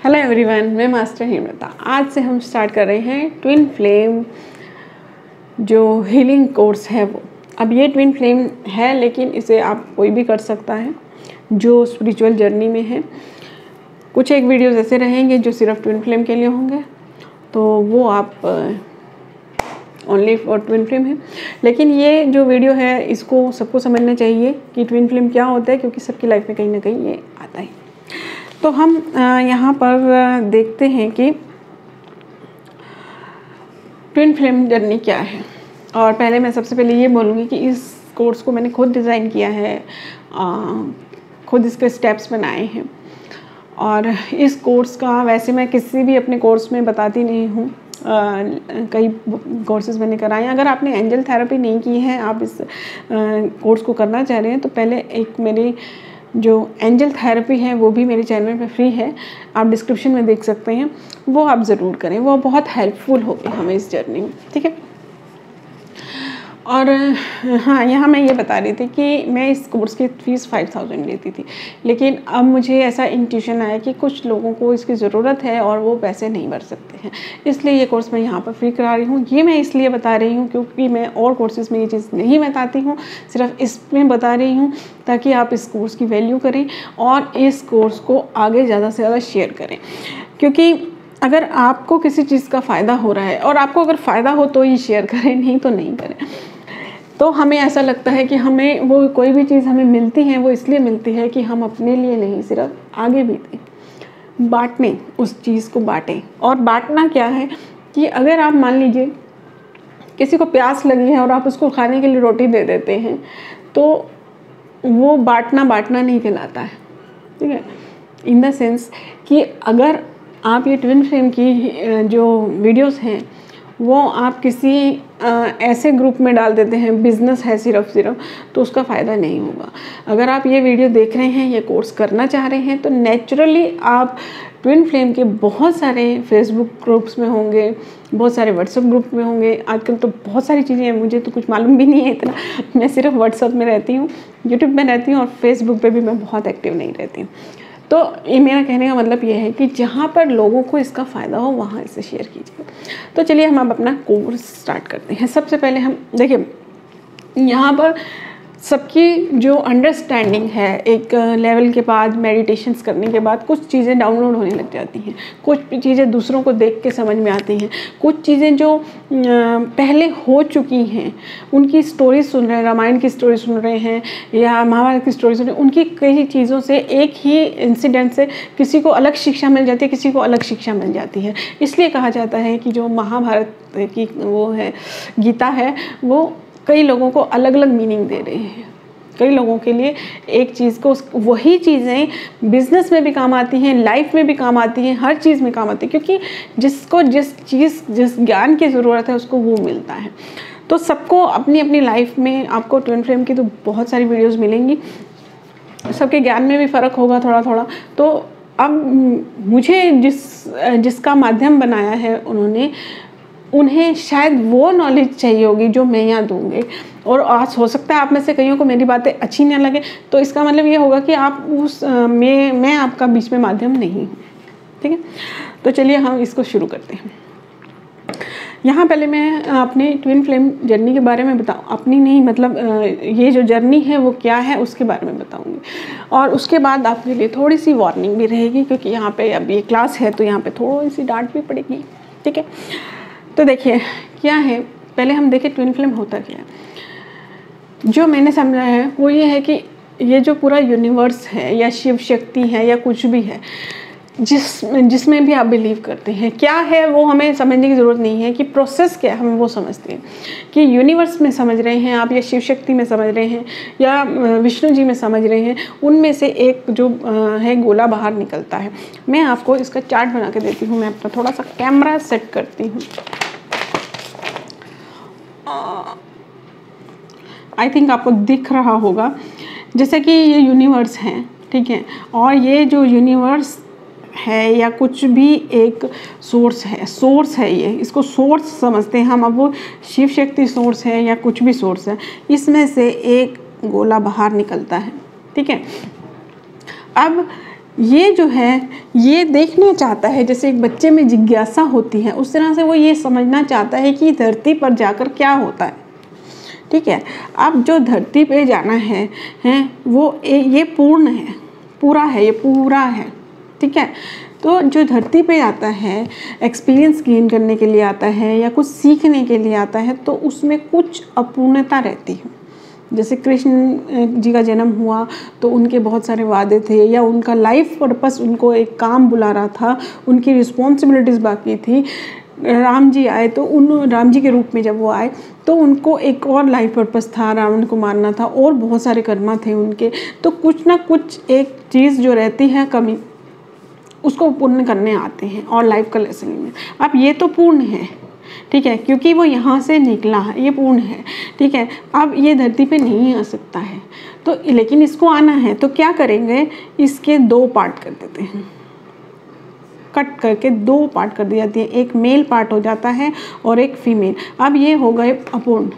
Hello everyone, मैं master Hemlata. आज से हम स्टार्ट कर रहे हैं ट्विन फ्लेम जो हीलिंग कोर्स है वो। अब ये ट्विन फ्लेम है, लेकिन इसे आप कोई भी कर सकता है जो स्पिरिचुअल जर्नी में है। कुछ एक वीडियोस ऐसे रहेंगे जो सिर्फ ट्विन फ्लेम के लिए होंगे, तो वो आप ओनली फॉर ट्विन फ्लेम है। लेकिन ये जो वीडियो है इसको सबको समझना चाहिए कि ट्विन फ्लेम क्या होता है, क्योंकि सबकी लाइफ में कहीं ना कहीं ये आता है। तो हम यहाँ पर देखते हैं कि ट्विन फ्लेम जर्नी क्या है। और पहले मैं सबसे पहले ये बोलूँगी कि इस कोर्स को मैंने खुद डिज़ाइन किया है, खुद इसके स्टेप्स बनाए हैं। और इस कोर्स का वैसे मैं किसी भी अपने कोर्स में बताती नहीं हूँ, कई कोर्सेज मैंने कराए हैं। अगर आपने एंजल थेरेपी नहीं की है, आप इस कोर्स को करना चाह रहे हैं, तो पहले एक मेरी जो एंजल थेरेपी है वो भी मेरे चैनल पे फ्री है, आप डिस्क्रिप्शन में देख सकते हैं, वो आप ज़रूर करें। वो बहुत हेल्पफुल होगी हमें इस जर्नी में, ठीक है। और हाँ, यहाँ मैं ये बता रही थी कि मैं इस कोर्स की फ़ीस 5000 लेती थी, लेकिन अब मुझे ऐसा इंट्यूशन आया कि कुछ लोगों को इसकी ज़रूरत है और वो पैसे नहीं भर सकते हैं, इसलिए ये कोर्स मैं यहाँ पर फ्री करा रही हूँ। ये मैं इसलिए बता रही हूँ क्योंकि मैं और कोर्सेज़ में ये चीज़ नहीं बताती हूँ, सिर्फ इसमें बता रही हूँ ताकि आप इस कोर्स की वैल्यू करें और इस कोर्स को आगे ज़्यादा से ज़्यादा शेयर करें। क्योंकि अगर आपको किसी चीज़ का फ़ायदा हो रहा है, और आपको अगर फ़ायदा हो तो ही शेयर करें, नहीं तो नहीं करें। तो हमें ऐसा लगता है कि हमें वो कोई भी चीज़ हमें मिलती है वो इसलिए मिलती है कि हम अपने लिए नहीं, सिर्फ आगे भी दें, बांटने, उस चीज़ को बांटें। और बांटना क्या है कि अगर आप मान लीजिए किसी को प्यास लगी है और आप उसको खाने के लिए रोटी दे देते हैं, तो वो बांटना नहीं कहलाता है, ठीक है। इन द सेंस कि अगर आप ये ट्विन फ्लेम की जो वीडियोस हैं वो आप किसी ऐसे ग्रुप में डाल देते हैं, बिज़नेस है सिर्फ, तो उसका फ़ायदा नहीं होगा। अगर आप ये वीडियो देख रहे हैं, ये कोर्स करना चाह रहे हैं, तो नेचुरली आप ट्विन फ्लेम के बहुत सारे फेसबुक ग्रुप्स में होंगे, बहुत सारे व्हाट्सएप ग्रुप में होंगे। आजकल तो बहुत सारी चीज़ें हैं, मुझे तो कुछ मालूम भी नहीं है इतना, मैं सिर्फ व्हाट्सएप में रहती हूँ, यूट्यूब में रहती हूँ, और फेसबुक पे भी मैं बहुत एक्टिव नहीं रहती हूँ। तो ये मेरा कहने का मतलब ये है कि जहाँ पर लोगों को इसका फ़ायदा हो वहाँ इसे शेयर कीजिए। तो चलिए हम अब अपना कोर्स स्टार्ट करते हैं। सबसे पहले हम देखिए, यहाँ पर सबकी जो अंडरस्टैंडिंग है, एक लेवल के बाद मेडिटेशंस करने के बाद कुछ चीज़ें डाउनलोड होने लग जाती हैं, कुछ चीज़ें दूसरों को देख के समझ में आती हैं, कुछ चीज़ें जो पहले हो चुकी हैं उनकी स्टोरी सुन रहे हैं, रामायण की स्टोरी सुन रहे हैं या महाभारत की स्टोरी सुन रहे हैं, उनकी कई चीज़ों से, एक ही इंसिडेंट से किसी को अलग शिक्षा मिल जाती है, किसी को अलग शिक्षा मिल जाती है। इसलिए कहा जाता है कि जो महाभारत की वो है, गीता है, वो कई लोगों को अलग अलग मीनिंग दे रहे हैं। कई लोगों के लिए एक चीज़ को, वही चीज़ें बिज़नेस में भी काम आती हैं, लाइफ में भी काम आती हैं, हर चीज़ में काम आती है, क्योंकि जिसको जिस ज्ञान की ज़रूरत है उसको वो मिलता है। तो सबको अपनी अपनी लाइफ में, आपको ट्विन फ्लेम की तो बहुत सारी वीडियोज़ मिलेंगी, सबके ज्ञान में भी फ़र्क होगा थोड़ा थोड़ा। तो अब मुझे जिसका माध्यम बनाया है उन्होंने, उन्हें शायद वो नॉलेज चाहिए होगी जो मैं यहाँ दूँगी। और आज हो सकता है आप में से कईयों को मेरी बातें अच्छी ना लगे, तो इसका मतलब ये होगा कि आप मैं आपका बीच में माध्यम नहीं हूँ, ठीक है। तो चलिए हम इसको शुरू करते हैं। यहाँ पहले मैं अपनी ट्विन फ्लेम जर्नी के बारे में बताऊँ, अपनी नहीं, मतलब ये जो जर्नी है वो क्या है उसके बारे में बताऊँगी। और उसके बाद आपके लिए थोड़ी सी वार्निंग भी रहेगी, क्योंकि यहाँ पे अब ये क्लास है तो यहाँ पे थोड़ी सी डांट भी पड़ेगी, ठीक है। तो देखिए क्या है, पहले हम देखें ट्विन फ्लेम होता क्या है। जो मैंने समझा है वो ये है कि ये जो पूरा यूनिवर्स है या शिव शक्ति है या कुछ भी है, जिसमें भी आप बिलीव करते हैं, क्या है वो हमें समझने की ज़रूरत नहीं है कि प्रोसेस क्या है, हम वो समझते हैं कि यूनिवर्स में समझ रहे हैं आप, या शिव शक्ति में समझ रहे हैं, या विष्णु जी में समझ रहे हैं, उनमें से एक जो है गोला बाहर निकलता है। मैं आपको इसका चार्ट बना के देती हूँ। मैं अपना थोड़ा सा कैमरा सेट करती हूँ। आई थिंक आपको दिख रहा होगा, जैसे कि ये यूनिवर्स है, ठीक है, और ये जो यूनिवर्स है या कुछ भी एक सोर्स है, ये इसको सोर्स समझते हैं हम। अब वो शिव शक्ति सोर्स है या कुछ भी सोर्स है, इसमें से एक गोला बाहर निकलता है, ठीक है। अब ये जो है ये देखना चाहता है, जैसे एक बच्चे में जिज्ञासा होती है उस तरह से वो ये समझना चाहता है कि धरती पर जाकर क्या होता है। ठीक है, अब जो धरती पे जाना है वो ये पूर्ण है, पूरा है, ये पूरा है। ठीक है, तो जो धरती पे आता है एक्सपीरियंस गेन करने के लिए आता है या कुछ सीखने के लिए आता है, तो उसमें कुछ अपूर्णता रहती है। जैसे कृष्ण जी का जन्म हुआ तो उनके बहुत सारे वादे थे, या उनका लाइफ पर्पस उनको एक काम बुला रहा था, उनकी रिस्पॉन्सिबिलिटीज़ बाकी थी। राम जी आए तो राम जी के रूप में जब वो आए तो उनको एक और लाइफ पर्पस था, रावण को मारना था और बहुत सारे कर्मा थे उनके। तो कुछ ना कुछ एक चीज़ जो रहती है कमी, उसको पूर्ण करने आते हैं और लाइफ का लेसन में। अब ये तो पूर्ण है, ठीक है, क्योंकि वो यहाँ से निकला है, ये पूर्ण है। ठीक है, अब ये धरती पे नहीं आ सकता है, तो लेकिन इसको आना है तो क्या करेंगे, इसके 2 पार्ट कर देते हैं, कट करके 2 पार्ट कर दी जाती है, एक मेल पार्ट हो जाता है और एक फीमेल। अब ये हो गए अपूर्ण,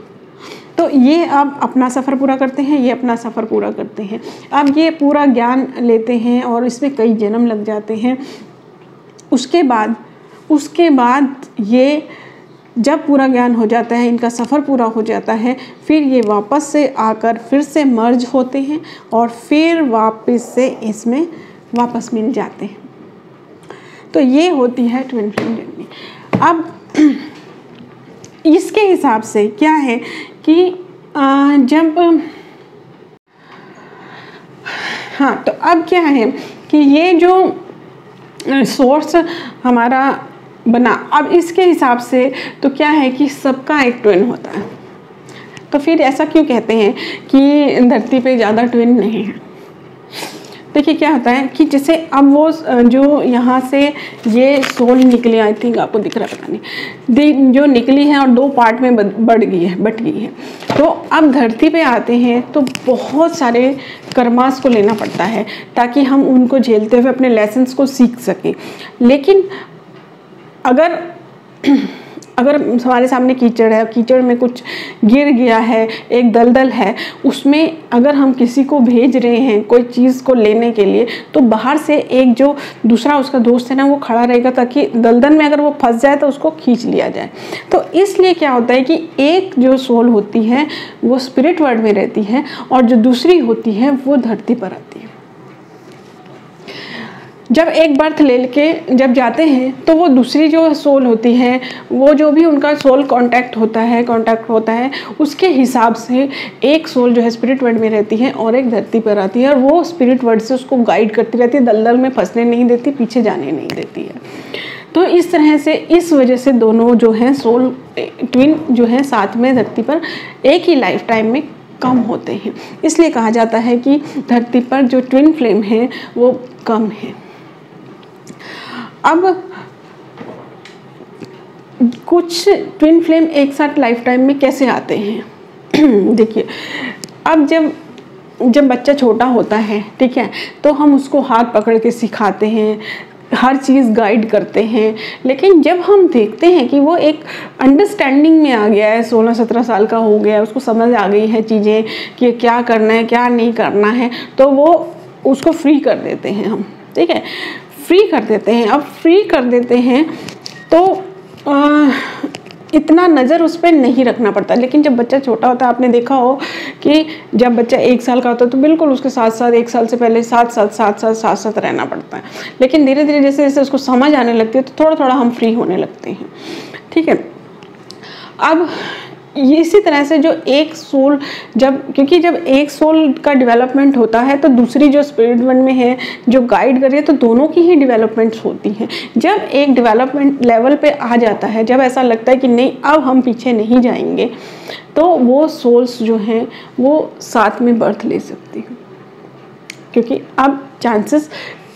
तो ये अब अपना सफ़र पूरा करते हैं, ये अपना सफ़र पूरा करते हैं। अब ये पूरा ज्ञान लेते हैं और इसमें कई जन्म लग जाते हैं। उसके बाद ये जब पूरा ज्ञान हो जाता है, इनका सफ़र पूरा हो जाता है, फिर ये वापस से आकर फिर से मर्ज होते हैं और फिर वापस से इसमें वापस मिल जाते हैं। तो ये होती है ट्विन फ्लेम जर्नी। अब इसके हिसाब से क्या है कि जब तो अब क्या है कि ये जो सोर्स हमारा बना, अब इसके हिसाब से तो क्या है कि सबका एक ट्विन होता है। तो फिर ऐसा क्यों कहते हैं कि धरती पे ज़्यादा ट्विन नहीं है? देखिए क्या होता है कि जैसे अब वो जो यहाँ से ये सोल निकली, आई थिंक आपको दिख रहा है, पता नहीं, जो निकली है और 2 पार्ट में बट गई है। तो अब धरती पे आते हैं तो बहुत सारे कर्मास को लेना पड़ता है ताकि हम उनको झेलते हुए अपने लेसन्स को सीख सकें। लेकिन अगर हमारे सामने कीचड़ है, कीचड़ में कुछ गिर गया है, एक दलदल है, उसमें अगर हम किसी को भेज रहे हैं कोई चीज़ को लेने के लिए, तो बाहर से एक जो दूसरा उसका दोस्त है ना, वो खड़ा रहेगा ताकि दलदल में अगर वो फंस जाए तो उसको खींच लिया जाए। तो इसलिए क्या होता है कि एक जो सोल होती है वो स्पिरिट वर्ल्ड में रहती है और जो दूसरी होती है वो धरती पर आती है। जब एक बर्थ लेके जब जाते हैं तो वो दूसरी जो सोल होती है, वो जो भी उनका सोल कांटेक्ट होता है उसके हिसाब से एक सोल जो है स्पिरिट वर्ल्ड में रहती है और एक धरती पर आती है, और वो स्पिरिट वर्ल्ड से उसको गाइड करती रहती है, दलदल में फंसने नहीं देती, पीछे जाने नहीं देती है। तो इस तरह से, इस वजह से दोनों जो हैं सोल ट्विन जो हैं साथ में धरती पर एक ही लाइफ टाइम में कम होते हैं। इसलिए कहा जाता है कि धरती पर जो ट्विन फ्लेम है वो कम है। अब कुछ ट्विन फ्लेम एक साथ लाइफ टाइम में कैसे आते हैं देखिए, अब जब बच्चा छोटा होता है, ठीक है, तो हम उसको हाथ पकड़ के सिखाते हैं, हर चीज़ गाइड करते हैं। लेकिन जब हम देखते हैं कि वो एक अंडरस्टैंडिंग में आ गया है, 16-17 साल का हो गया है, उसको समझ आ गई है चीज़ें कि क्या करना है क्या नहीं करना है, तो वो उसको फ्री कर देते हैं हम, ठीक है, फ्री कर देते हैं। अब फ्री कर देते हैं तो इतना नज़र उस पर नहीं रखना पड़ता। लेकिन जब बच्चा छोटा होता है, आपने देखा हो कि जब बच्चा 1 साल का होता है तो बिल्कुल उसके साथ साथ 1 साल से पहले साथ रहना पड़ता है। लेकिन धीरे धीरे जैसे जैसे उसको समझ आने लगती है तो थोड़ा थोड़ा हम फ्री होने लगते हैं, ठीक है। अब इसी तरह से जो एक सोल क्योंकि जब एक सोल का डेवलपमेंट होता है तो दूसरी जो स्पिरिट वर्ल्ड में है जो गाइड कर रही है, तो दोनों की ही डेवलपमेंट्स होती हैं। जब एक डेवलपमेंट लेवल पे आ जाता है, जब ऐसा लगता है कि नहीं अब हम पीछे नहीं जाएंगे, तो वो सोल्स जो हैं वो साथ में बर्थ ले सकती हैं, क्योंकि अब चांसेस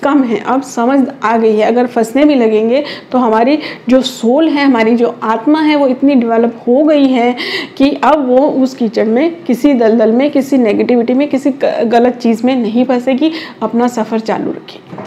कम है, अब समझ आ गई है। अगर फंसने भी लगेंगे तो हमारी जो सोल है, हमारी जो आत्मा है, वो इतनी डेवलप हो गई है कि अब वो उस कीचड़ में, किसी दलदल में, किसी नेगेटिविटी में, किसी गलत चीज़ में नहीं फंसेगी, अपना सफ़र चालू रखेगी।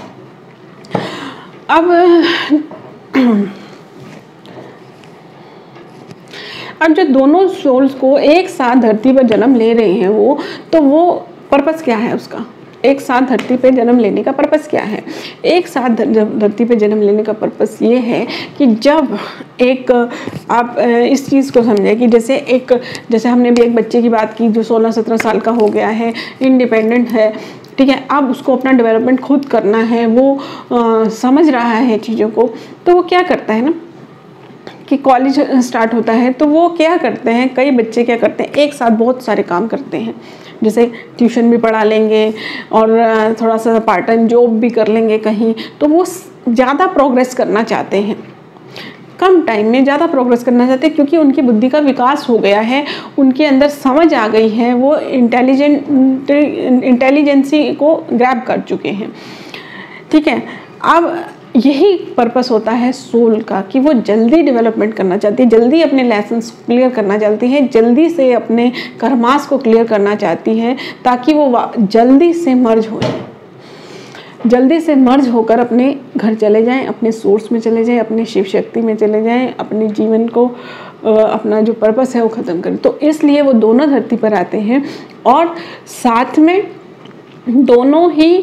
अब जो दोनों सोल्स को एक साथ धरती पर जन्म ले रहे हैं वो पर्पस क्या है उसका? एक साथ धरती पे जन्म लेने का पर्पस क्या है? एक साथ धरती पे जन्म लेने का पर्पस ये है कि जब एक आप इस चीज़ को समझें कि जैसे हमने भी एक बच्चे की बात की जो 16-17 साल का हो गया है, इंडिपेंडेंट है, ठीक है, अब उसको अपना डेवलपमेंट खुद करना है, वो समझ रहा है चीज़ों को, तो वो क्या करता है ना कि कॉलेज स्टार्ट होता है तो वो क्या करते हैं, कई बच्चे क्या करते हैं, एक साथ बहुत सारे काम करते हैं। जैसे ट्यूशन भी पढ़ा लेंगे और थोड़ा सा पार्ट टाइम जॉब भी कर लेंगे कहीं, तो वो ज़्यादा प्रोग्रेस करना चाहते हैं, कम टाइम में ज़्यादा प्रोग्रेस करना चाहते हैं, क्योंकि उनकी बुद्धि का विकास हो गया है, उनके अंदर समझ आ गई है, वो इंटेलिजेंसी को ग्रैब कर चुके हैं, ठीक है। अब यही पर्पस होता है सोल का कि वो जल्दी डेवलपमेंट करना चाहती है, जल्दी अपने लेसन्स क्लियर करना चाहती है, जल्दी से अपने कर्मास को क्लियर करना चाहती है, ताकि वो जल्दी से मर्ज हो जाए, जल्दी से मर्ज होकर अपने घर चले जाएं, अपने सोर्स में चले जाएं, अपने शिव शक्ति में चले जाएं, अपने जीवन को अपना जो पर्पस है वो ख़त्म करें। तो इसलिए वो दोनों धरती पर आते हैं और साथ में दोनों ही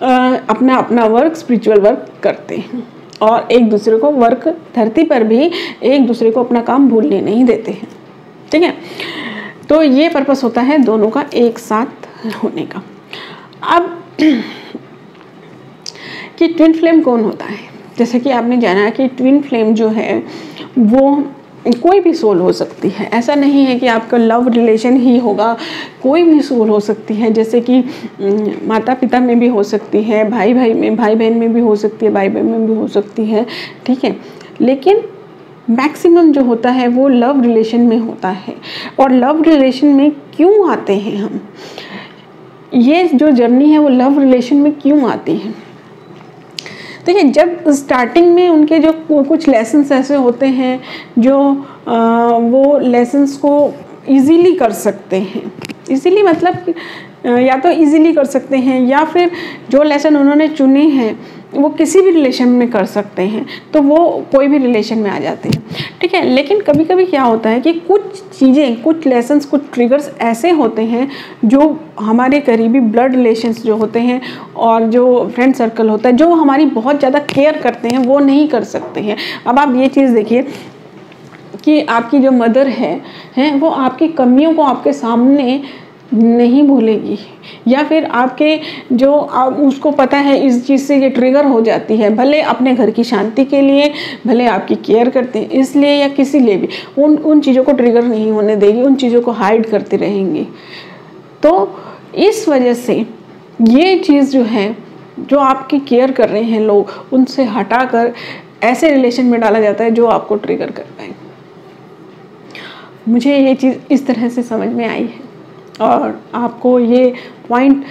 अपना अपना वर्क, स्पिरिचुअल वर्क करते हैं और एक दूसरे को वर्क, धरती पर भी एक दूसरे को अपना काम भूलने नहीं देते हैं, ठीक है। तो ये पर्पस होता है दोनों का एक साथ होने का। अब कि ट्विन फ्लेम कौन होता है, जैसे कि आपने जाना कि ट्विन फ्लेम जो है वो कोई भी सोल हो सकती है, ऐसा नहीं है कि आपका लव रिलेशन ही होगा, कोई भी सोल हो सकती है, जैसे कि माता पिता में भी हो सकती है, भाई बहन में भी हो सकती है, भाई बहन में भी हो सकती है, ठीक है। लेकिन मैक्सिमम जो होता है वो लव रिलेशन में होता है। और लव रिलेशन में क्यों आते हैं हम, ये जो जर्नी है वो लव रिलेशन में क्यों आती है? देखिए, जब स्टार्टिंग में उनके जो कुछ लेसन्स ऐसे होते हैं जो वो लेसन्स को इजीली कर सकते हैं, इजीली मतलब या तो इजीली कर सकते हैं या फिर जो लेसन उन्होंने चुने हैं वो किसी भी रिलेशन में कर सकते हैं, तो वो कोई भी रिलेशन में आ जाते हैं, ठीक है। लेकिन कभी कभी क्या होता है कि कुछ चीज़ें, कुछ लेसन्स, कुछ ट्रिगर्स ऐसे होते हैं जो हमारे करीबी ब्लड रिलेशंस जो होते हैं और जो फ्रेंड सर्कल होता है, जो हमारी बहुत ज़्यादा केयर करते हैं, वो नहीं कर सकते हैं। अब आप ये चीज़ देखिए कि आपकी जो मदर है वो आपकी कमियों को आपके सामने नहीं भूलेगी, या फिर आपके जो आप उसको पता है इस चीज़ से ये ट्रिगर हो जाती है, भले अपने घर की शांति के लिए, भले आपकी केयर करते हैं इसलिए या किसी लिए भी, उन चीज़ों को ट्रिगर नहीं होने देगी, उन चीज़ों को हाइड करते रहेंगी। तो इस वजह से ये चीज़ जो है, जो आपकी केयर कर रहे हैं लोग, उनसे हटाकर ऐसे रिलेशन में डाला जाता है जो आपको ट्रिगर कर पाए। मुझे ये चीज़ इस तरह से समझ में आई है और आपको ये पॉइंट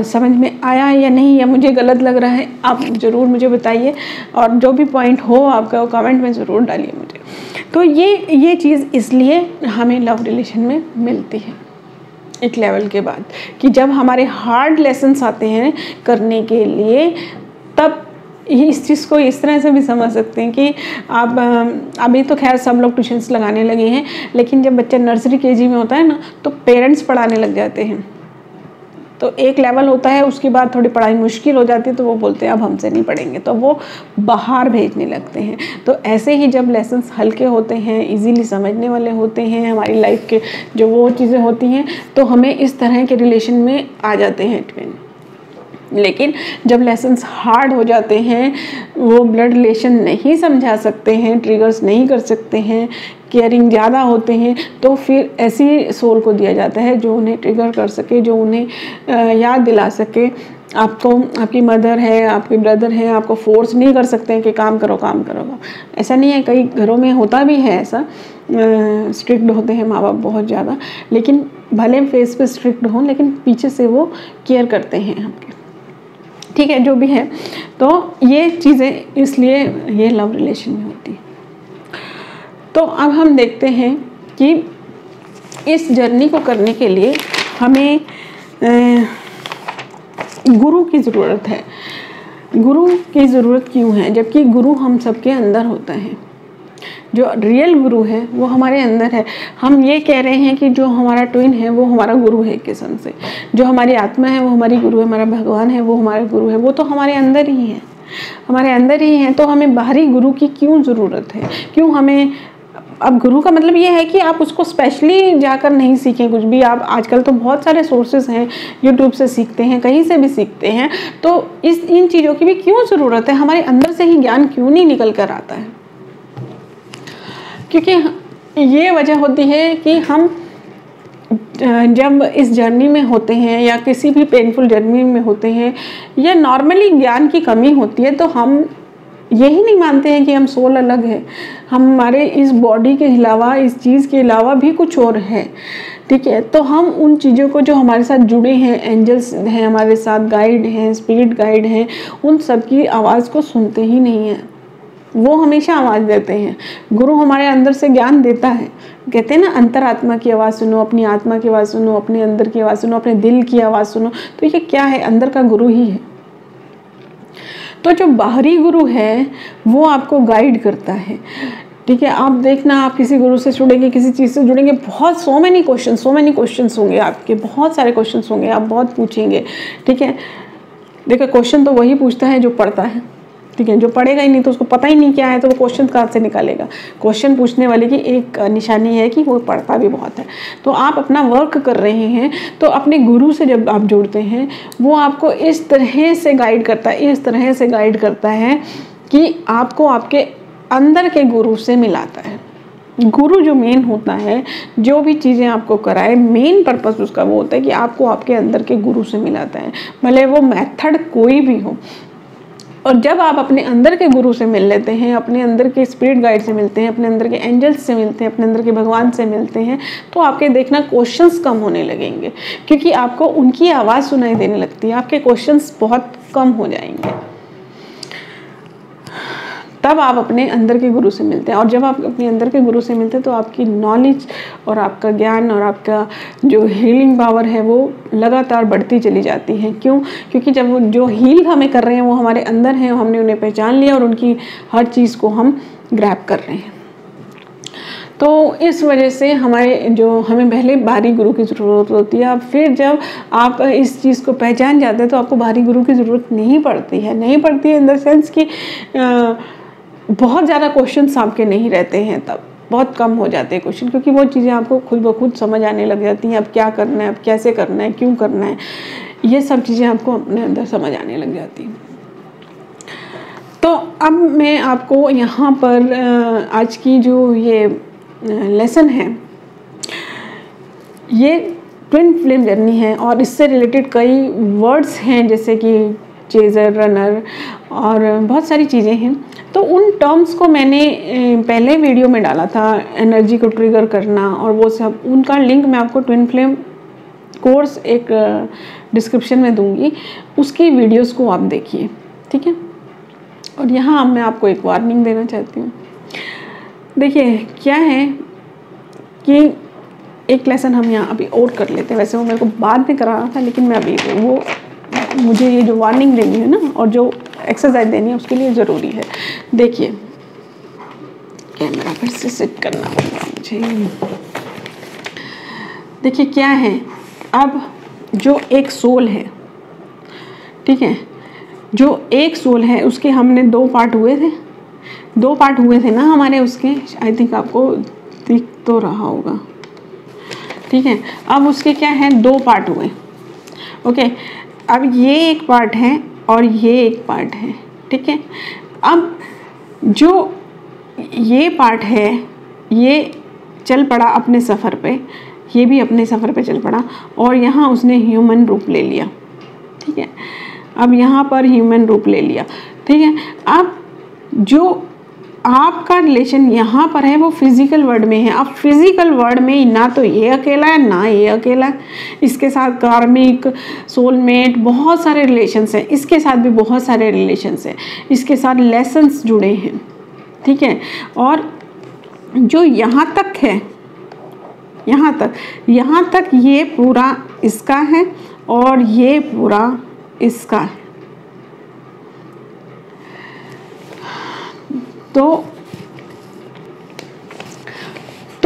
समझ में आया या नहीं, या मुझे गलत लग रहा है, आप ज़रूर मुझे बताइए। और जो भी पॉइंट हो आपका वो कमेंट में ज़रूर डालिए मुझे। तो ये चीज़ इसलिए हमें लव रिलेशन में मिलती है एक लेवल के बाद, कि जब हमारे हार्ड लेसन्स आते हैं करने के लिए, तब इस चीज़ को इस तरह से भी समझ सकते हैं कि आप अभी तो खैर सब लोग ट्यूशन्स लगाने लगे हैं, लेकिन जब बच्चा नर्सरी केजी में होता है ना, तो पेरेंट्स पढ़ाने लग जाते हैं। तो एक लेवल होता है, उसके बाद थोड़ी पढ़ाई मुश्किल हो जाती है, तो वो बोलते हैं अब हमसे नहीं पढ़ेंगे, तो वो बाहर भेजने लगते हैं। तो ऐसे ही जब लेसन्स हल्के होते हैं, इजीली समझने वाले होते हैं, हमारी लाइफ के जो वो चीज़ें होती हैं, तो हमें इस तरह के रिलेशन में आ जाते हैं ट्विन। लेकिन जब लेसन्स हार्ड हो जाते हैं, वो ब्लड रिलेशन नहीं समझा सकते हैं, ट्रिगर्स नहीं कर सकते हैं, केयरिंग ज़्यादा होते हैं, तो फिर ऐसी सोल को दिया जाता है जो उन्हें ट्रिगर कर सके, जो उन्हें याद दिला सके। आपको, आपकी मदर है, आपके ब्रदर हैं, आपको फोर्स नहीं कर सकते हैं कि काम करो काम करो। ऐसा नहीं है, कई घरों में होता भी है ऐसा, स्ट्रिक्ट होते हैं माँ बाप बहुत ज़्यादा, लेकिन भले फेस पे स्ट्रिक्ट हों लेकिन पीछे से वो केयर करते हैं आपके, ठीक है, जो भी है। तो ये चीज़ें इसलिए ये लव रिलेशन में होती है। तो अब हम देखते हैं कि इस जर्नी को करने के लिए हमें गुरु की ज़रूरत है। गुरु की ज़रूरत क्यों है, जबकि गुरु हम सबके अंदर होता है, जो रियल गुरु है वो हमारे अंदर है। हम ये कह रहे हैं कि जो हमारा ट्विन है वो हमारा गुरु है, किस्म से जो हमारी आत्मा है वो हमारी गुरु है, हमारा भगवान है वो हमारा गुरु है, वो तो हमारे अंदर ही है, हमारे अंदर ही है। तो हमें बाहरी गुरु की क्यों ज़रूरत है, क्यों हमें। अब गुरु का मतलब ये है कि आप उसको स्पेशली जाकर नहीं सीखें कुछ भी। आप आजकल तो बहुत सारे सोर्सेज हैं, यूट्यूब से सीखते हैं, कहीं से भी सीखते हैं, तो इन चीज़ों की भी क्यों ज़रूरत है। हमारे अंदर से ही ज्ञान क्यों नहीं निकल कर आता है, क्योंकि ये वजह होती है कि हम जब इस जर्नी में होते हैं या किसी भी पेनफुल जर्नी में होते हैं या नॉर्मली ज्ञान की कमी होती है, तो हम यही नहीं मानते हैं कि हम सोल अलग है, हमारे इस बॉडी के अलावा, इस चीज़ के अलावा भी कुछ और है, ठीक है। तो हम उन चीज़ों को जो हमारे साथ जुड़े हैं, एंजल्स हैं हमारे साथ, गाइड हैं, स्पिरिट गाइड हैं, उन सब की आवाज़ को सुनते ही नहीं हैं। वो हमेशा आवाज़ देते हैं। गुरु हमारे अंदर से ज्ञान देता है। कहते हैं ना, अंतरात्मा की आवाज़ सुनो, अपनी आत्मा की आवाज़ सुनो, अपने अंदर की आवाज़ सुनो, अपने दिल की आवाज़ सुनो। तो ये क्या है, अंदर का गुरु ही है। तो जो बाहरी गुरु है वो आपको गाइड करता है, ठीक है। आप देखना, आप किसी गुरु से जुड़ेंगे, किसी चीज़ से जुड़ेंगे, बहुत सो मैनी क्वेश्चंस होंगे आपके, बहुत सारे क्वेश्चंस होंगे, आप बहुत पूछेंगे, ठीक है। देखो, क्वेश्चन तो वही पूछता है जो पढ़ता है, ठीक है। जो पढ़ेगा ही नहीं तो उसको पता ही नहीं क्या है, तो वो क्वेश्चन कहाँ से निकालेगा। क्वेश्चन पूछने वाले की एक निशानी है कि वो पढ़ता भी बहुत है। तो आप अपना वर्क कर रहे हैं, तो अपने गुरु से जब आप जुड़ते हैं, वो आपको इस तरह से गाइड करता है, इस तरह से गाइड करता है कि आपको आपके अंदर के गुरु से मिलाता है। गुरु जो मेन होता है, जो भी चीज़ें आपको कराए, मेन पर्पस उसका वो होता है कि आपको आपके अंदर के गुरु से मिलाता है, भले वो मेथड कोई भी हो। और जब आप अपने अंदर के गुरु से मिल लेते हैं, अपने अंदर के स्पिरिट गाइड से मिलते हैं, अपने अंदर के एंजल्स से मिलते हैं, अपने अंदर के भगवान से मिलते हैं, तो आपके देखना क्वेश्चंस कम होने लगेंगे, क्योंकि आपको उनकी आवाज़ सुनाई देने लगती है, आपके क्वेश्चंस बहुत कम हो जाएंगे। तब आप अपने अंदर के गुरु से मिलते हैं। और जब आप अपने अंदर के गुरु से मिलते हैं तो आपकी नॉलेज और आपका ज्ञान और आपका जो हीलिंग पावर है वो लगातार बढ़ती चली जाती है। क्यों? क्योंकि जब वो जो हील हमें कर रहे हैं वो हमारे अंदर हैं, हमने उन्हें पहचान लिया और उनकी हर चीज़ को हम ग्रैब कर रहे हैं। तो इस वजह से हमें पहले बाहरी गुरु की ज़रूरत होती है। अब फिर जब आप इस चीज़ को पहचान जाते हैं तो आपको बाहरी गुरु की ज़रूरत नहीं पड़ती है इन द सेंस कि बहुत ज़्यादा क्वेश्चंस आपके नहीं रहते हैं, तब बहुत कम हो जाते हैं क्वेश्चन, क्योंकि वो चीज़ें आपको खुद ब खुद समझ आने लग जाती हैं। अब क्या करना है, अब कैसे करना है, क्यों करना है, ये सब चीज़ें आपको अपने अंदर समझ आने लग जाती हैं। तो अब मैं आपको यहाँ पर आज की जो ये लेसन है, ये ट्विन फ्लेम जर्नी है और इससे रिलेटेड कई वर्ड्स हैं, जैसे कि चेजर, रनर और बहुत सारी चीज़ें हैं। तो उन टर्म्स को मैंने पहले वीडियो में डाला था, एनर्जी को ट्रिगर करना और वो सब, उनका लिंक मैं आपको ट्विन फ्लेम कोर्स एक डिस्क्रिप्शन में दूंगी, उसकी वीडियोस को आप देखिए, ठीक है। और यहाँ मैं आपको एक वार्निंग देना चाहती हूँ। देखिए क्या है कि एक लेसन हम यहाँ अभी और कर लेते हैं, वैसे वो मेरे को बाद में कराना था, लेकिन मैं अभी वो मुझे ये जो वार्निंग देनी है ना और जो एक्सरसाइज देनी है उसके लिए ज़रूरी है। देखिए, कैमरा फिर से सेट करना होगा मुझे। देखिए क्या है, अब जो एक सोल है, ठीक है, जो एक सोल है उसके हमने 2 पार्ट हुए थे ना हमारे उसके, आई थिंक आपको दिख तो रहा होगा, ठीक है। अब उसके क्या है, 2 पार्ट हुए, ओके। अब ये एक पार्ट है और ये एक पार्ट है, ठीक है। अब जो ये पार्ट है ये चल पड़ा अपने सफ़र पे, ये भी अपने सफ़र पे चल पड़ा और यहाँ उसने ह्यूमन रूप ले लिया, ठीक है। अब यहाँ पर ह्यूमन रूप ले लिया, ठीक है। अब जो आपका रिलेशन यहाँ पर है वो फिजिकल वर्ल्ड में है। अब फिजिकल वर्ल्ड में ना तो ये अकेला है ना ये अकेला है, इसके साथ कार्मिक, सोलमेट, बहुत सारे रिलेशंस हैं, इसके साथ भी बहुत सारे रिलेशंस हैं, इसके साथ लेसन्स जुड़े हैं, ठीक है। और जो यहाँ तक है, यहाँ तक ये पूरा इसका है और ये पूरा इसका है। तो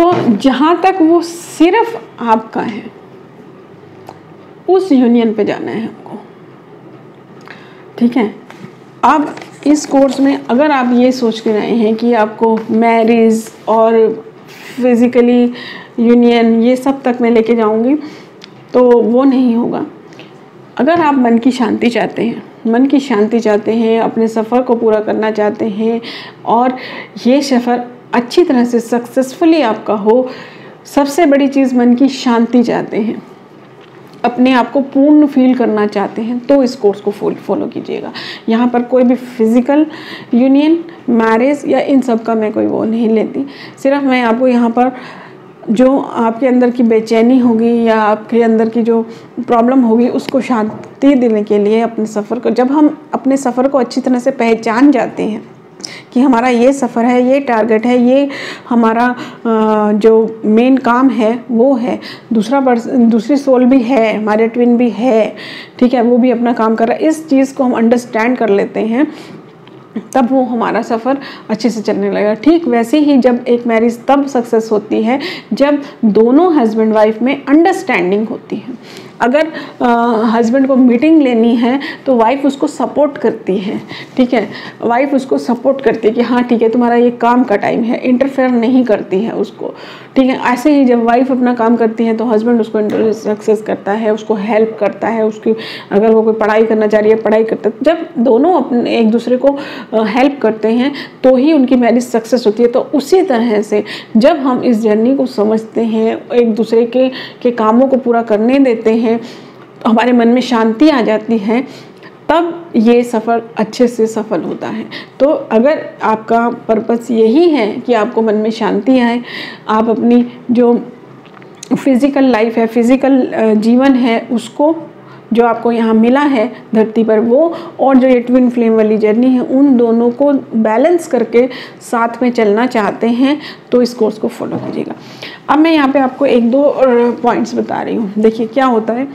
तो जहाँ तक वो सिर्फ आपका है, उस यूनियन पे जाना है हमको, ठीक है। अब इस कोर्स में अगर आप ये सोच के रहे हैं कि आपको मैरिज और फिज़िकली यूनियन ये सब तक मैं लेके जाऊंगी, तो वो नहीं होगा। अगर आप मन की शांति चाहते हैं, मन की शांति चाहते हैं, अपने सफ़र को पूरा करना चाहते हैं और ये सफ़र अच्छी तरह से सक्सेसफुली आपका हो, सबसे बड़ी चीज़ मन की शांति चाहते हैं, अपने आप को पूर्ण फील करना चाहते हैं, तो इस कोर्स को फॉलो कीजिएगा। यहाँ पर कोई भी फिज़िकल यूनियन, मैरिज या इन सब का मैं कोई वो नहीं लेती। सिर्फ मैं आपको यहाँ पर जो आपके अंदर की बेचैनी होगी या आपके अंदर की जो प्रॉब्लम होगी उसको शांति देने के लिए अपने सफ़र को, जब हम अपने सफ़र को अच्छी तरह से पहचान जाते हैं कि हमारा ये सफ़र है, ये टारगेट है, ये हमारा जो मेन काम है वो है, दूसरी सोल भी है, हमारे ट्विन भी है, ठीक है, वो भी अपना काम कर रहा है, इस चीज़ को हम अंडरस्टैंड कर लेते हैं, तब वो हमारा सफ़र अच्छे से चलने लगेगा। ठीक वैसे ही जब एक मैरिज तब सक्सेस होती है जब दोनों हस्बैंड वाइफ में अंडरस्टैंडिंग होती है। अगर हस्बैंड को मीटिंग लेनी है तो वाइफ उसको सपोर्ट करती है, ठीक है, वाइफ उसको सपोर्ट करती है कि हाँ ठीक है तुम्हारा ये काम का टाइम है, इंटरफेयर नहीं करती है उसको, ठीक है। ऐसे ही जब वाइफ अपना काम करती है तो हस्बैंड उसको सक्सेस करता है, उसको हेल्प करता है, उसकी अगर वो कोई पढ़ाई करना चाह रही है पढ़ाई करता है। जब दोनों अपने एक दूसरे को हेल्प करते हैं तो ही उनकी मैरिज सक्सेस होती है। तो उसी तरह से जब हम इस जर्नी को समझते हैं, एक दूसरे के कामों को पूरा करने देते हैं, हमारे मन में शांति आ जाती है, तब ये सफ़र अच्छे से सफल होता है। तो अगर आपका पर्पस यही है कि आपको मन में शांति आए, आप अपनी जो फिज़िकल लाइफ है, फिज़िकल जीवन है, उसको जो आपको यहाँ मिला है धरती पर वो, और जो ये ट्विन फ्लेम वाली जर्नी है, उन दोनों को बैलेंस करके साथ में चलना चाहते हैं, तो इस कोर्स को फॉलो कीजिएगा। अब मैं यहाँ पे आपको एक दो पॉइंट्स बता रही हूँ। देखिए क्या होता है,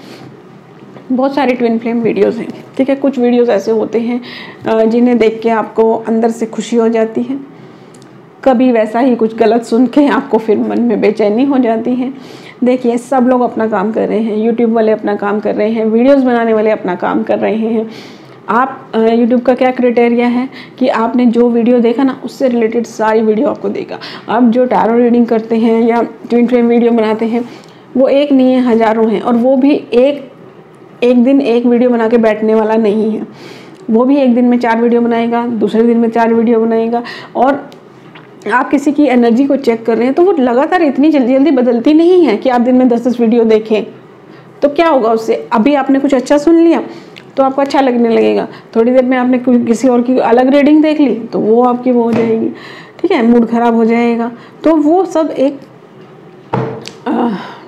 बहुत सारे ट्विन फ्लेम वीडियोज़ हैं, ठीक है। कुछ वीडियोज़ ऐसे होते हैं जिन्हें देख के आपको अंदर से खुशी हो जाती है, कभी वैसा ही कुछ गलत सुन के आपको फिर मन में बेचैनी हो जाती है। देखिए सब लोग अपना काम कर रहे हैं, यूट्यूब वाले अपना काम कर रहे हैं, वीडियोस बनाने वाले अपना काम कर रहे हैं। आप यूट्यूब का क्या क्राइटेरिया है कि आपने जो वीडियो देखा ना उससे रिलेटेड सारी वीडियो आपको देगा। आप जो टैरो रीडिंग करते हैं या ट्विन फ्लेम वीडियो बनाते हैं, वो एक नहीं है, हज़ारों हैं, और वो भी एक दिन एक वीडियो बना के बैठने वाला नहीं है। वो भी एक दिन में 4 वीडियो बनाएगा, दूसरे दिन में 4 वीडियो बनाएगा। और आप किसी की एनर्जी को चेक कर रहे हैं तो वो लगातार इतनी जल्दी बदलती नहीं है कि आप दिन में 10-10 वीडियो देखें। तो क्या होगा उससे, अभी आपने कुछ अच्छा सुन लिया तो आपको अच्छा लगने लगेगा, थोड़ी देर में आपने किसी और की अलग रीडिंग देख ली तो वो आपकी वो हो जाएगी, ठीक है, मूड ख़राब हो जाएगा। तो वो सब एक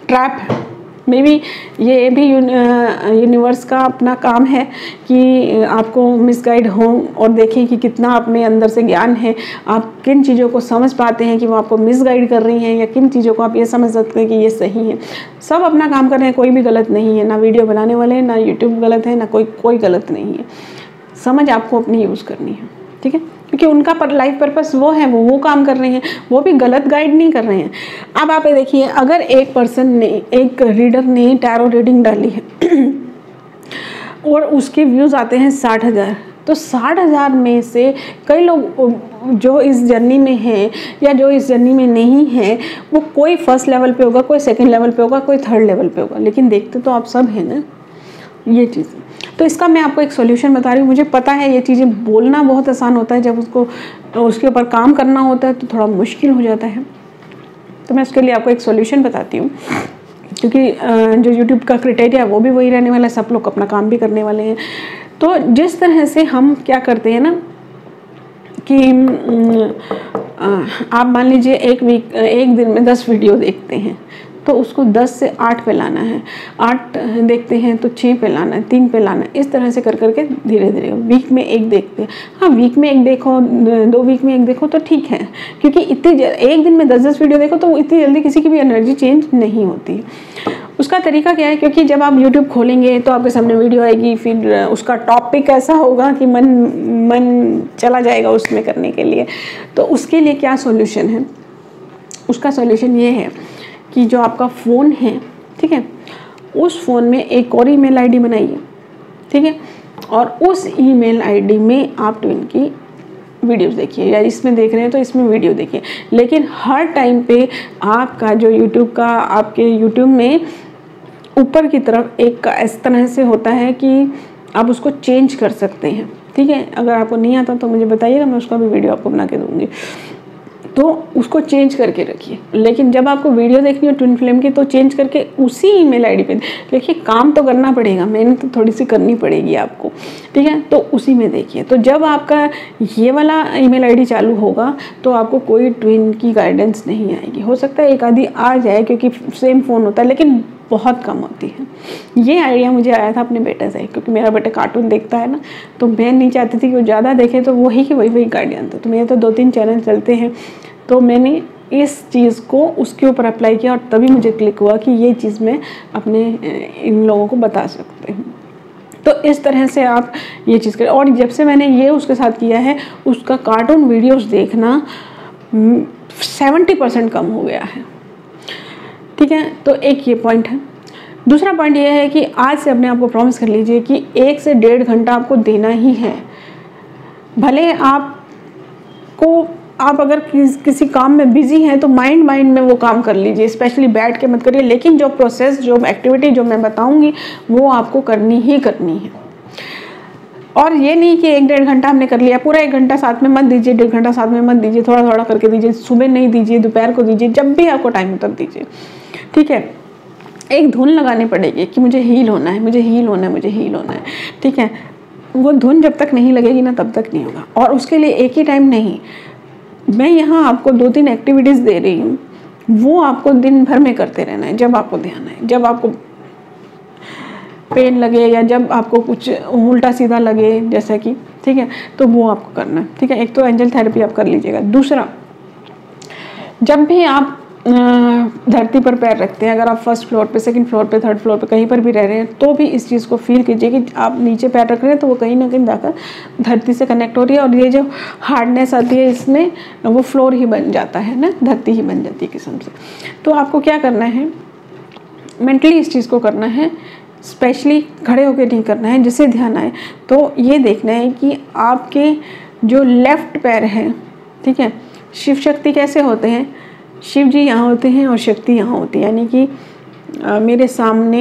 ट्रैप है। मे बी ये भी यूनिवर्स का अपना काम है कि आपको मिसगाइड हो और देखें कि कितना आप में अंदर से ज्ञान है, आप किन चीज़ों को समझ पाते हैं कि वो आपको मिसगाइड कर रही हैं, या किन चीज़ों को आप ये समझ सकते हैं कि ये सही है। सब अपना काम कर रहे हैं, कोई भी गलत नहीं है, ना वीडियो बनाने वाले, ना यूट्यूब गलत है, ना कोई गलत नहीं है। समझ आपको अपनी यूज़ करनी है, ठीक है, क्योंकि उनका लाइफ पर्पस वो है, वो काम कर रहे हैं, वो भी गलत गाइड नहीं कर रहे हैं। अब आप देखिए, अगर एक पर्सन ने, एक रीडर ने टैरो रीडिंग डाली है और उसके व्यूज़ आते हैं 60,000, तो 60,000 में से कई लोग जो इस जर्नी में हैं या जो इस जर्नी में नहीं हैं, वो कोई फर्स्ट लेवल पे होगा, कोई सेकंड लेवल पे होगा, कोई थर्ड लेवल पे होगा, लेकिन देखते तो आप सब हैं ना ये चीज़। तो इसका मैं आपको एक सॉल्यूशन बता रही हूँ। मुझे पता है ये चीज़ें बोलना बहुत आसान होता है, जब उसके ऊपर काम करना होता है तो थोड़ा मुश्किल हो जाता है। तो मैं उसके लिए आपको एक सॉल्यूशन बताती हूँ, क्योंकि जो यूट्यूब का क्राइटेरिया है वो भी वही रहने वाला है, सब लोग अपना काम भी करने वाले हैं। तो जिस तरह से हम क्या करते हैं ना कि आप मान लीजिए एक दिन में 10 वीडियो देखते हैं, तो उसको 10 से 8 पे लाना है, 8 देखते हैं तो 6 पे लाना है, 3 पे लाना है। इस तरह से कर करके धीरे धीरे वीक में एक देखते हैं। हाँ, वीक में एक देखो, 2 वीक में एक देखो तो ठीक है, क्योंकि एक दिन में 10-10 वीडियो देखो तो इतनी जल्दी किसी की भी एनर्जी चेंज नहीं होती। उसका तरीका क्या है, क्योंकि जब आप YouTube खोलेंगे तो आपके सामने वीडियो आएगी, फिर उसका टॉपिक ऐसा होगा कि मन चला जाएगा उसमें करने के लिए। तो उसके लिए क्या सॉल्यूशन है, उसका सॉल्यूशन ये है कि जो आपका फ़ोन है, ठीक है, उस फ़ोन में एक और ईमेल आईडी बनाइए, ठीक है, और उस ईमेल आईडी में आप ट्विन की वीडियोस देखिए, या इसमें देख रहे हैं तो इसमें वीडियो देखिए। लेकिन हर टाइम पे आपका जो यूट्यूब का, आपके यूट्यूब में ऊपर की तरफ एक इस तरह से होता है कि आप उसको चेंज कर सकते हैं, ठीक है। अगर आपको नहीं आता तो मुझे बताइएगा, मैं उसका भी वीडियो आपको बना के दूँगी। तो उसको चेंज करके रखिए। लेकिन जब आपको वीडियो देखनी हो ट्विन फ्लेम की तो चेंज करके उसी ईमेल आईडी पे देखिए। काम तो करना पड़ेगा, मेहनत तो थोड़ी सी करनी पड़ेगी आपको, ठीक है। तो उसी में देखिए। तो जब आपका ये वाला ईमेल आईडी चालू होगा तो आपको कोई ट्विन की गाइडेंस नहीं आएगी। हो सकता है एक आधी आ जाए क्योंकि सेम फ़ोन होता है, लेकिन बहुत कम होती है। ये आइडिया मुझे आया था अपने बेटे से, क्योंकि मेरा बेटा कार्टून देखता है ना, तो मैं नहीं चाहती थी कि वो ज़्यादा देखे, तो वही की वही गाइडियन था। तो मेरे तो 2-3 चैनल चलते हैं, तो मैंने इस चीज़ को उसके ऊपर अप्लाई किया और तभी मुझे क्लिक हुआ कि ये चीज़ मैं अपने इन लोगों को बता सकते हूँ। तो इस तरह से आप ये चीज़ करें। और जब से मैंने ये उसके साथ किया है, उसका कार्टून वीडियोस देखना 70% कम हो गया है, ठीक है। तो एक ये पॉइंट है। दूसरा पॉइंट ये है कि आज से अपने आप को प्रॉमिस कर लीजिए कि 1 से 1.5 घंटा आपको देना ही है। भले आप अगर किसी काम में बिजी हैं तो माइंड में वो काम कर लीजिए, स्पेशली बैठ के मत करिए। लेकिन जो प्रोसेस, जो एक्टिविटी जो मैं बताऊंगी वो आपको करनी ही करनी है। और ये नहीं कि 1-1.5 घंटा हमने कर लिया, पूरा 1 घंटा साथ में मत दीजिए, 1.5 घंटा साथ में मत दीजिए, थोड़ा थोड़ा करके दीजिए। सुबह नहीं दीजिए, दोपहर को दीजिए, जब भी आपको टाइम हो तब दीजिए, ठीक है। एक धुन लगानी पड़ेगी कि मुझे हील होना है, मुझे हील होना है, मुझे हील होना है, ठीक है। वो धुन जब तक नहीं लगेगी ना तब तक नहीं होगा। और उसके लिए एक ही टाइम नहीं, मैं यहाँ आपको 2-3 एक्टिविटीज़ दे रही हूँ, वो आपको दिन भर में करते रहना है जब आपको ध्यान है। जब आपको पेन लगे या जब आपको कुछ उल्टा सीधा लगे जैसा कि, ठीक है, तो वो आपको करना है, ठीक है। एक तो एंजल थेरेपी आप कर लीजिएगा। दूसरा, जब भी आप धरती पर पैर रखते हैं, अगर आप फर्स्ट फ्लोर पे, सेकंड फ्लोर पे, थर्ड फ्लोर पे कहीं पर भी रह रहे हैं, तो भी इस चीज़ को फील कीजिए कि आप नीचे पैर रख रहे हैं तो वो कहीं ना कहीं जाकर धरती से कनेक्ट हो रही है। और ये जो हार्डनेस आती है इसमें, वो फ्लोर ही बन जाता है ना, धरती ही बन जाती है किस्म से। तो आपको क्या करना है, मेंटली इस चीज़ को करना है, स्पेशली खड़े होकर नहीं करना है। जिसे ध्यान आए तो ये देखना है कि आपके जो लेफ्ट पैर हैं, ठीक है, शिव शक्ति कैसे होते हैं, शिव जी यहाँ होते हैं और शक्ति यहाँ होती है। यानी कि मेरे सामने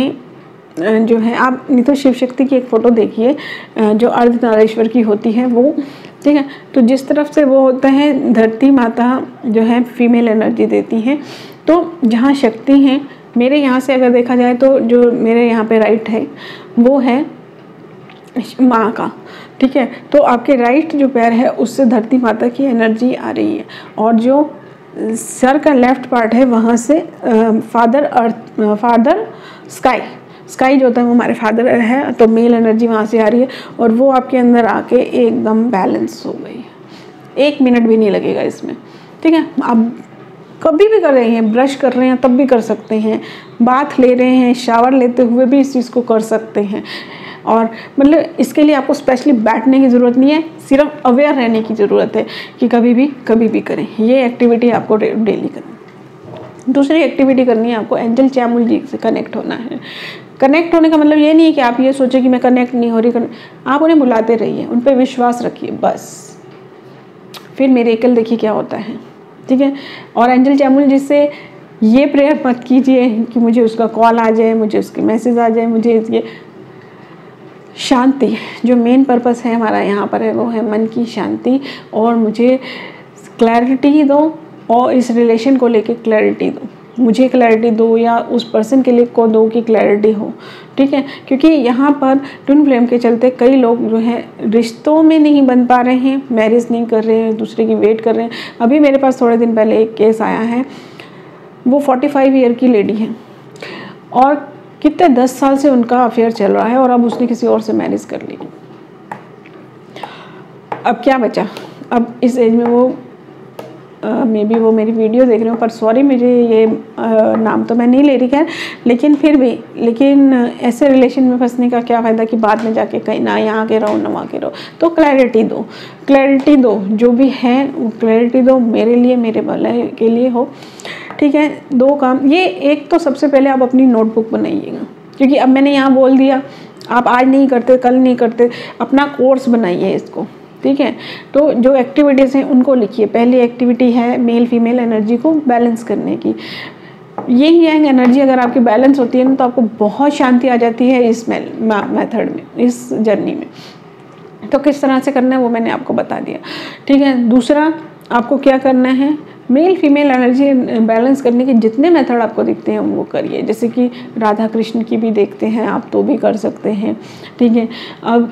जो है, आप नहीं तो शिव शक्ति की एक फ़ोटो देखिए जो अर्धनारीश्वर की होती है वो, ठीक है। तो जिस तरफ से वो होता है, धरती माता जो है फीमेल एनर्जी देती हैं। तो जहाँ शक्ति हैं, मेरे यहाँ से अगर देखा जाए तो जो मेरे यहाँ पे राइट है वो है माँ का, ठीक है। तो आपके राइट जो पैर है उससे धरती माता की एनर्जी आ रही है। और जो सर का लेफ्ट पार्ट है वहाँ से फादर अर्थ, फादर स्काई जो होता है वो हमारे फादर है। तो मेल एनर्जी वहाँ से आ रही है और वो आपके अंदर आके एकदम बैलेंस हो गई है। 1 मिनट भी नहीं लगेगा इसमें, ठीक है। आप कभी भी कर रहे हैं, ब्रश कर रहे हैं तब भी कर सकते हैं, बाथ ले रहे हैं, शावर लेते हुए भी इस चीज़ को कर सकते हैं। और मतलब इसके लिए आपको स्पेशली बैठने की ज़रूरत नहीं है, सिर्फ अवेयर रहने की ज़रूरत है कि कभी भी करें। ये एक्टिविटी आपको डेली करनी। दूसरी एक्टिविटी करनी है आपको, एंजल चैमुल जी से कनेक्ट होना है। कनेक्ट होने का मतलब ये नहीं है कि आप ये सोचें कि मैं कनेक्ट नहीं हो रही, आप उन्हें बुलाते रहिए, उन पर विश्वास रखिए बस। फिर मिरेकल देखिए क्या होता है, ठीक है। और एंजल चैमुल जी से ये प्रेयर मत कीजिए कि मुझे उसका कॉल आ जाए, मुझे उसके मैसेज आ जाए, मुझे ये शांति, जो मेन पर्पस है हमारा यहाँ पर है वो है मन की शांति। और मुझे क्लैरिटी दो और इस रिलेशन को लेके क्लैरिटी दो, मुझे क्लैरिटी दो या उस पर्सन के लिए को दो कि क्लैरिटी हो, ठीक है। क्योंकि यहाँ पर ट्विन फ्लेम के चलते कई लोग जो हैं रिश्तों में नहीं बन पा रहे हैं, मैरिज नहीं कर रहे हैं, दूसरे की वेट कर रहे हैं। अभी मेरे पास थोड़े दिन पहले एक केस आया है, वो 45 ईयर की लेडी है और कितने 10 साल से उनका अफेयर चल रहा है और अब उसने किसी और से मैरिज कर ली। अब क्या बचा, अब इस एज में वो मे बी वो मेरी वीडियो देख रहे हो, पर सॉरी मुझे ये नाम तो मैं नहीं ले रही, खैर। लेकिन फिर भी, लेकिन ऐसे रिलेशन में फंसने का क्या फ़ायदा कि बाद में जाके कहीं ना यहाँ के रहो ना वहाँ के रहो। तो क्लैरिटी दो, जो भी है वो क्लैरिटी दो, मेरे लिए, मेरे भले के लिए हो। ठीक है। 2 काम, ये एक तो सबसे पहले आप अपनी नोटबुक बनाइएगा, क्योंकि अब मैंने यहाँ बोल दिया, आप आज नहीं करते, कल नहीं करते, अपना कोर्स बनाइए इसको, ठीक है। तो जो एक्टिविटीज़ हैं उनको लिखिए। पहली एक्टिविटी है मेल फीमेल एनर्जी को बैलेंस करने की। यही यंग एनर्जी अगर आपकी बैलेंस होती है ना, तो आपको बहुत शांति आ जाती है इस मेथड में, इस जर्नी में। तो किस तरह से करना है वो मैंने आपको बता दिया, ठीक है। दूसरा आपको क्या करना है, मेल फीमेल एनर्जी बैलेंस करने के जितने मेथड आपको दिखते हैं वो करिए। जैसे कि राधा कृष्ण की भी देखते हैं आप, तो भी कर सकते हैं, ठीक है। अब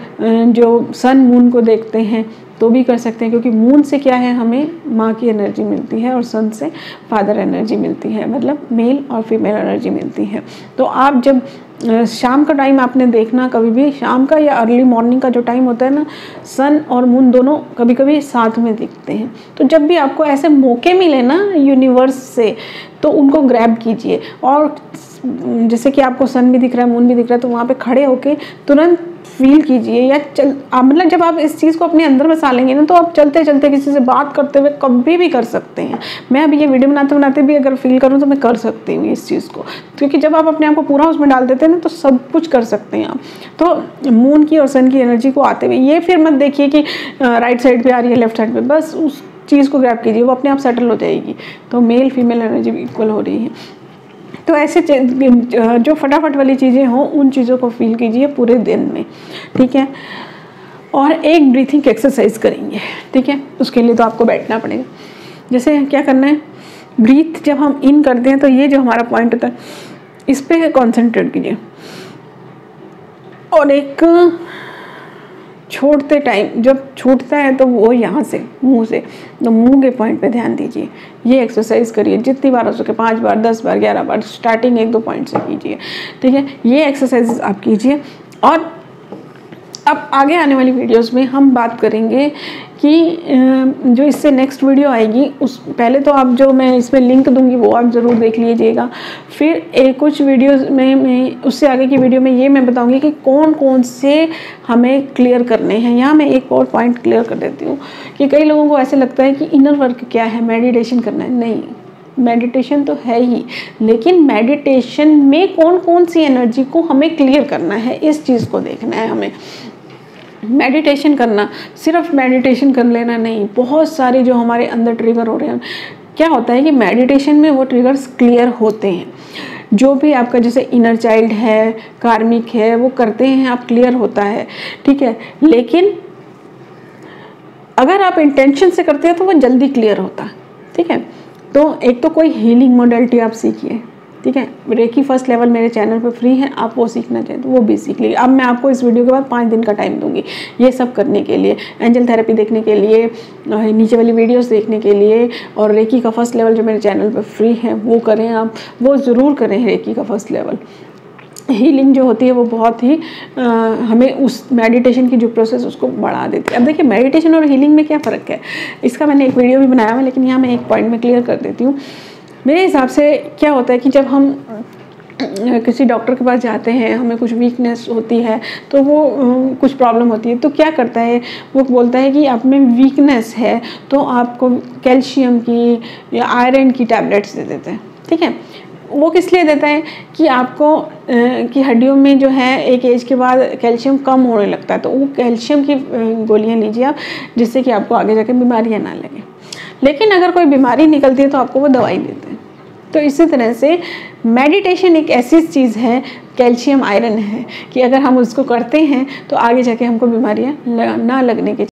जो सन मून को देखते हैं तो भी कर सकते हैं, क्योंकि मून से क्या है, हमें माँ की एनर्जी मिलती है और सन से फादर एनर्जी मिलती है, मतलब मेल और फीमेल एनर्जी मिलती है। तो आप जब शाम का टाइम आपने देखना, कभी भी शाम का या अर्ली मॉर्निंग का जो टाइम होता है ना, सन और मून दोनों कभी कभी साथ में दिखते हैं। तो जब भी आपको ऐसे मौके मिले ना यूनिवर्स से, तो उनको ग्रैब कीजिए। और जैसे कि आपको सन भी दिख रहा है, मून भी दिख रहा है, तो वहाँ पे खड़े होके तुरंत फील कीजिए, या मतलब जब आप इस चीज़ को अपने अंदर बसा लेंगे ना, तो आप चलते चलते किसी से बात करते हुए कभी भी कर सकते हैं। मैं अभी ये वीडियो बनाते बनाते भी अगर फील करूँ तो मैं कर सकती हूँ इस चीज़ को, क्योंकि जब आप अपने आप को पूरा उसमें डाल देते हैं ना, तो सब कुछ कर सकते हैं आप। तो मून की और सन की एनर्जी को आते हुए ये फिर मत देखिए कि राइट साइड पर आ रही है, लेफ्ट साइड पर, बस उस चीज़ को ग्रैब कीजिए, वो अपने आप सेटल हो जाएगी। तो मेल फीमेल एनर्जी भी इक्वल हो रही है। तो ऐसे जो फटाफट वाली चीज़ें हों, उन चीज़ों को फील कीजिए पूरे दिन में, ठीक है। और एक ब्रीथिंग एक्सरसाइज करेंगे, ठीक है। उसके लिए तो आपको बैठना पड़ेगा। जैसे क्या करना है, ब्रीथ जब हम इन करते हैं तो ये जो हमारा पॉइंट होता है, इस पर कॉन्सेंट्रेट कीजिए। और एक छोड़ते टाइम जब छूटता है तो वो यहाँ से मुंह से, तो मुंह के पॉइंट पे ध्यान दीजिए। ये एक्सरसाइज करिए जितनी बार हो सके, 5 बार, 10 बार, 11 बार, स्टार्टिंग 1-2 पॉइंट से कीजिए, ठीक है। ये एक्सरसाइज आप कीजिए। और अब आगे आने वाली वीडियोस में हम बात करेंगे कि जो इससे नेक्स्ट वीडियो आएगी, उस पहले तो आप जो मैं इसमें लिंक दूंगी वो आप ज़रूर देख लीजिएगा। फिर कुछ वीडियोस में मैं उससे आगे की वीडियो में ये मैं बताऊंगी कि कौन कौन से हमें क्लियर करने हैं। यहाँ मैं एक और पॉइंट क्लियर कर देती हूँ कि कई लोगों को ऐसे लगता है कि इनर वर्क क्या है, मेडिटेशन करना है। नहीं, मेडिटेशन तो है ही, लेकिन मेडिटेशन में कौन कौन सी एनर्जी को हमें क्लियर करना है, इस चीज़ को देखना है हमें। मेडिटेशन करना सिर्फ मेडिटेशन कर लेना नहीं, बहुत सारे जो हमारे अंदर ट्रिगर हो रहे हैं, क्या होता है कि मेडिटेशन में वो ट्रिगर्स क्लियर होते हैं। जो भी आपका जैसे इनर चाइल्ड है, कार्मिक है, वो करते हैं आप, क्लियर होता है, ठीक है। लेकिन अगर आप इंटेंशन से करते हैं तो वो जल्दी क्लियर होता है, ठीक है। तो एक तो कोई हीलिंग मोडेलिटी आप सीखिए, ठीक है। रेकी फर्स्ट लेवल मेरे चैनल पर फ्री है, आप वो सीखना चाहें तो वो भी सीख लीजिए। अब मैं आपको इस वीडियो के बाद 5 दिन का टाइम दूंगी ये सब करने के लिए, एंजल थेरेपी देखने के लिए, नीचे वाली वीडियोस देखने के लिए। और रेकी का फर्स्ट लेवल जो मेरे चैनल पर फ्री है वो करें, आप वो ज़रूर करें। रेकी का फर्स्ट लेवल हीलिंग जो होती है वो बहुत ही हमें उस मेडिटेशन की जो प्रोसेस उसको बढ़ा देती है। अब देखिए मेडिटेशन और हीलिंग में क्या फ़र्क है, इसका मैंने एक वीडियो भी बनाया हुआ, लेकिन यहाँ मैं एक पॉइंट में क्लियर कर देती हूँ। मेरे हिसाब से क्या होता है कि जब हम किसी डॉक्टर के पास जाते हैं, हमें कुछ वीकनेस होती है, तो वो कुछ प्रॉब्लम होती है, तो क्या करता है वो बोलता है कि आप में वीकनेस है तो आपको कैल्शियम की या आयरन की टैबलेट्स दे देते हैं, ठीक है। वो किस लिए देता है कि आपको कि हड्डियों में जो है एक एज के बाद कैल्शियम कम होने लगता है, तो वो कैल्शियम की गोलियां लीजिए आप, जिससे कि आपको आगे जाके बीमारियां ना लगे। लेकिन अगर कोई बीमारी निकलती है तो आपको वो दवाई देते हैं। तो इसी तरह से मेडिटेशन एक ऐसी चीज़ है, कैल्शियम आयरन है, कि अगर हम उसको करते हैं तो आगे जाके हमको बीमारियां ना लगने के